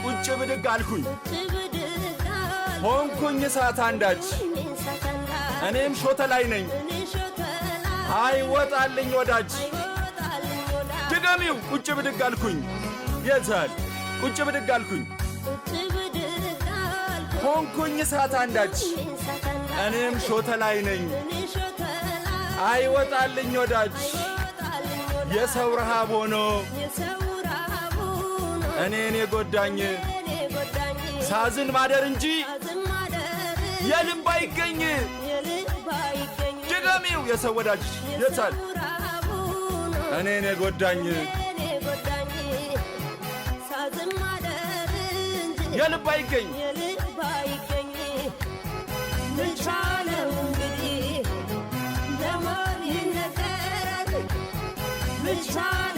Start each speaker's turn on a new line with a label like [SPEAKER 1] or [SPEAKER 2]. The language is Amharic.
[SPEAKER 1] ቁጭ ብድግ አልኩኝ ሆንኩኝ እሳት አንዳች እኔም ሾተ ላይ ነኝ አይወጣልኝ ወዳጅ ድገሚው ቁጭ ብድግ አልኩኝ የታል ቁጭ ብድግ አልኩኝ ሆንኩኝ እሳት አንዳች እኔም ሾተ ላይ ነኝ አይወጣልኝ ወዳጅ የሰው ረሃብ ሆኖ እኔን የጎዳኝ ሳዝን ማደር እንጂ የልብ አይገኝ ድገሚው የሰው ወዳጅ የታል እኔን የጎዳኝ የልብ አይገኝ
[SPEAKER 2] ምቻለው እንግዲህ ለማን ይነገር ምቻለው